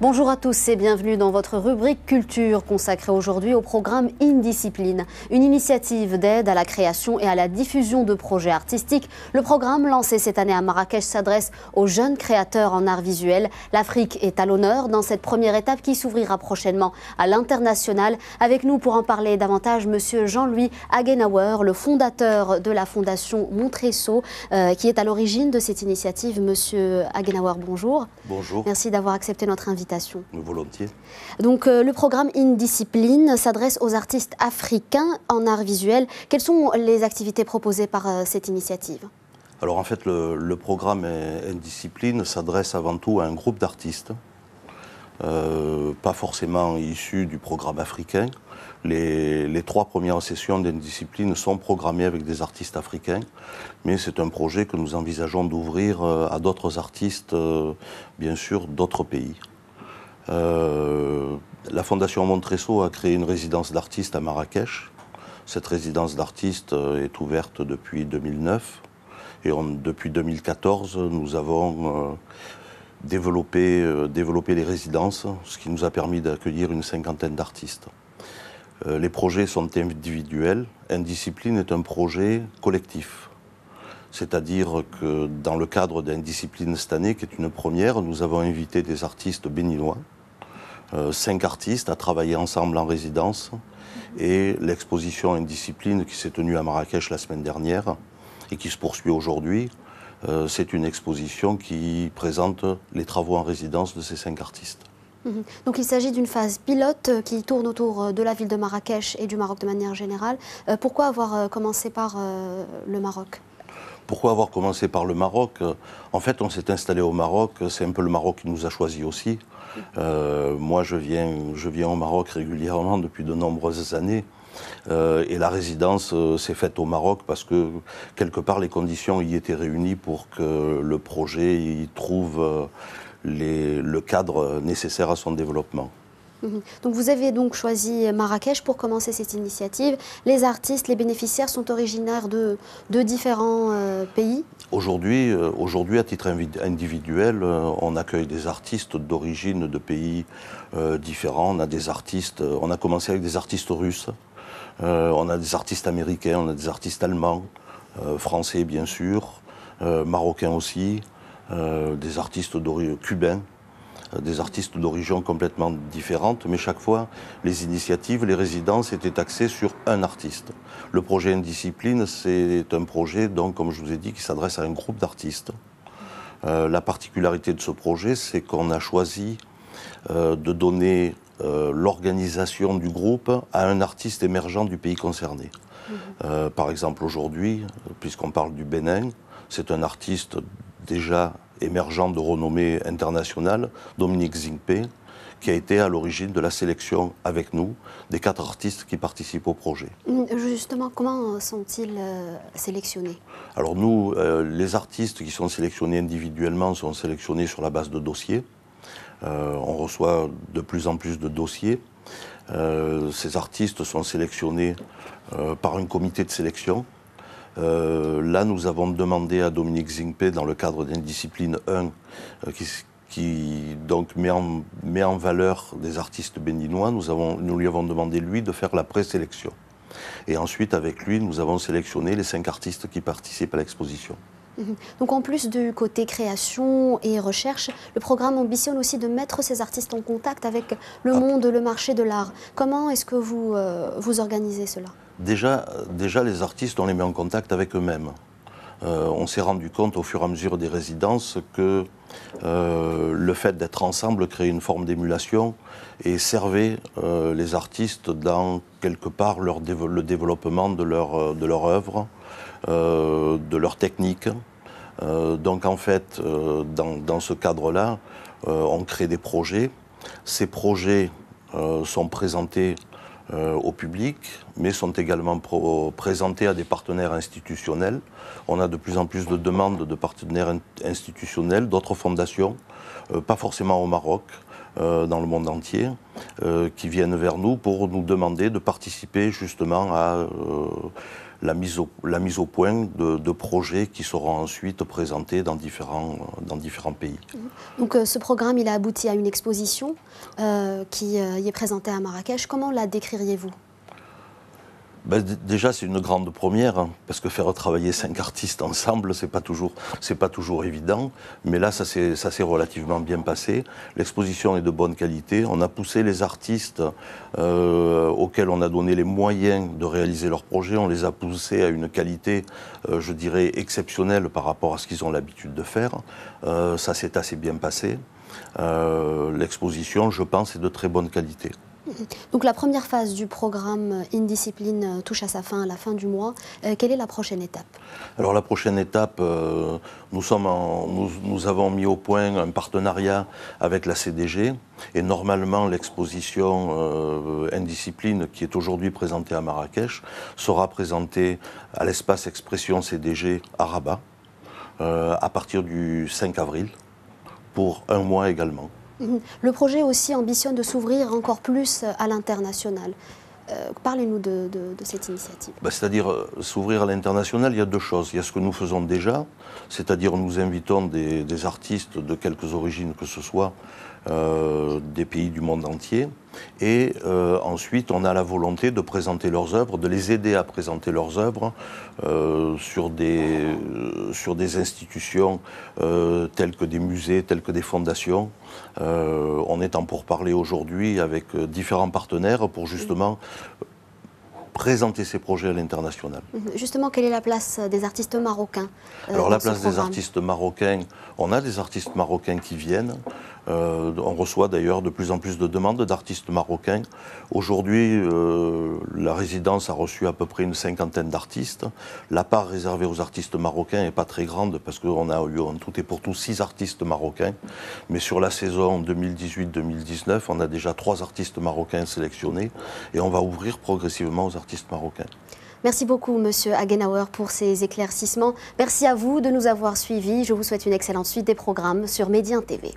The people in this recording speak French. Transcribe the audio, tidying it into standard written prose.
Bonjour à tous et bienvenue dans votre rubrique Culture consacrée aujourd'hui au programme Indiscipline, une initiative d'aide à la création et à la diffusion de projets artistiques. Le programme lancé cette année à Marrakech s'adresse aux jeunes créateurs en art visuel. L'Afrique est à l'honneur dans cette première étape qui s'ouvrira prochainement à l'international. Avec nous pour en parler davantage, monsieur Jean-Louis Hagenauer, le fondateur de la fondation Montresson, qui est à l'origine de cette initiative. Monsieur Hagenauer, bonjour. Bonjour. Merci d'avoir accepté notre invitation. Volontiers. Donc le programme Indiscipline s'adresse aux artistes africains en art visuel. Quelles sont les activités proposées par cette initiative? Alors en fait le programme Indiscipline s'adresse avant tout à un groupe d'artistes, pas forcément issus du programme africain. Les 3 premières sessions d'Indiscipline sont programmées avec des artistes africains, mais c'est un projet que nous envisageons d'ouvrir à d'autres artistes, bien sûr, d'autres pays. La Fondation Montresson a créé une résidence d'artistes à Marrakech. Cette résidence d'artistes est ouverte depuis 2009 et depuis 2014, nous avons développé les résidences, ce qui nous a permis d'accueillir une 50aine d'artistes. Les projets sont individuels. Indiscipline est un projet collectif. C'est-à-dire que dans le cadre d'Indiscipline cette année, qui est une première, nous avons invité des artistes béninois, 5 artistes à travailler ensemble en résidence. Et l'exposition Indiscipline qui s'est tenue à Marrakech la semaine dernière et qui se poursuit aujourd'hui, c'est une exposition qui présente les travaux en résidence de ces 5 artistes. Donc il s'agit d'une phase pilote qui tourne autour de la ville de Marrakech et du Maroc de manière générale. Pourquoi avoir commencé par le Maroc ? Pourquoi avoir commencé par le Maroc? En fait, on s'est installé au Maroc, c'est un peu le Maroc qui nous a choisis aussi. Moi, je viens au Maroc régulièrement depuis de nombreuses années. Et la résidence s'est faite au Maroc parce que, quelque part, les conditions y étaient réunies pour que le projet y trouve le cadre nécessaire à son développement. Donc vous avez donc choisi Marrakech pour commencer cette initiative. Les artistes, les bénéficiaires sont originaires de différents pays. Aujourd'hui, à titre individuel, on accueille des artistes d'origine de pays différents. On a commencé avec des artistes russes, on a des artistes américains, on a des artistes allemands, français bien sûr, marocains aussi, des artistes cubains. Des artistes d'origine complètement différentes, mais chaque fois, les initiatives, les résidences étaient axées sur un artiste. Le projet Indiscipline, c'est un projet, donc, comme je vous ai dit, qui s'adresse à un groupe d'artistes. La particularité de ce projet, c'est qu'on a choisi de donner l'organisation du groupe à un artiste émergent du pays concerné. Par exemple, aujourd'hui, puisqu'on parle du Bénin, c'est un artiste déjà émergent de renommée internationale, Dominique Zingpe, qui a été à l'origine de la sélection avec nous des 4 artistes qui participent au projet. Justement, comment sont-ils sélectionnés? Alors nous, les artistes qui sont sélectionnés individuellement sont sélectionnés sur la base de dossiers. On reçoit de plus en plus de dossiers. Ces artistes sont sélectionnés par un comité de sélection. Là, nous avons demandé à Dominique Zingpe, dans le cadre d'Indiscipline 1, qui donc met en valeur des artistes béninois, nous lui avons demandé, lui, de faire la présélection. Et ensuite, avec lui, nous avons sélectionné les 5 artistes qui participent à l'exposition. Donc en plus du côté création et recherche, le programme ambitionne aussi de mettre ces artistes en contact avec le monde, le marché de l'art. Comment est-ce que vous organisez cela ? Déjà, les artistes, on les met en contact avec eux-mêmes. On s'est rendu compte au fur et à mesure des résidences que le fait d'être ensemble créait une forme d'émulation et servait les artistes dans, quelque part, le développement de leur œuvre, de leur technique. Donc en fait, dans ce cadre-là, on crée des projets. Ces projets sont présentés au public, mais sont également présentés à des partenaires institutionnels. On a de plus en plus de demandes de partenaires institutionnels, d'autres fondations, pas forcément au Maroc, dans le monde entier, qui viennent vers nous pour nous demander de participer justement à la mise au point de projets qui seront ensuite présentés dans différents pays. Donc ce programme, il a abouti à une exposition qui y est présentée à Marrakech. Comment la décririez-vous ? Ben, déjà, c'est une grande première, hein, parce que faire travailler 5 artistes ensemble, c'est pas toujours évident. Mais là, ça s'est relativement bien passé. L'exposition est de bonne qualité. On a poussé les artistes auxquels on a donné les moyens de réaliser leurs projets. On les a poussés à une qualité, je dirais, exceptionnelle par rapport à ce qu'ils ont l'habitude de faire. Ça s'est assez bien passé. L'exposition, je pense, est de très bonne qualité. Donc la première phase du programme Indiscipline touche à sa fin à la fin du mois. Quelle est la prochaine étape ? Alors la prochaine étape, nous avons mis au point un partenariat avec la CDG et normalement l'exposition Indiscipline qui est aujourd'hui présentée à Marrakech sera présentée à l'espace Expression CDG à Rabat à partir du 5 avril pour un mois également. Le projet aussi ambitionne de s'ouvrir encore plus à l'international. Parlez-nous de cette initiative. C'est-à-dire, s'ouvrir à l'international, il y a deux choses. Il y a ce que nous faisons déjà, c'est-à-dire nous invitons des artistes de quelques origines que ce soit, des pays du monde entier. Et ensuite, on a la volonté de présenter leurs œuvres, de les aider à présenter leurs œuvres sur des institutions telles que des musées, telles que des fondations. On est en pourparlers aujourd'hui avec différents partenaires pour justement présenter ces projets à l'international. Justement, quelle est la place des artistes marocains Alors la place des artistes marocains, on a des artistes marocains qui viennent. On reçoit d'ailleurs de plus en plus de demandes d'artistes marocains. Aujourd'hui, la résidence a reçu à peu près une 50aine d'artistes. La part réservée aux artistes marocains n'est pas très grande parce qu'on a eu en tout et pour tout 6 artistes marocains. Mais sur la saison 2018-2019, on a déjà 3 artistes marocains sélectionnés et on va ouvrir progressivement aux artistes marocains. Merci beaucoup, Monsieur Hagenauer, pour ces éclaircissements. Merci à vous de nous avoir suivis. Je vous souhaite une excellente suite des programmes sur Média TV.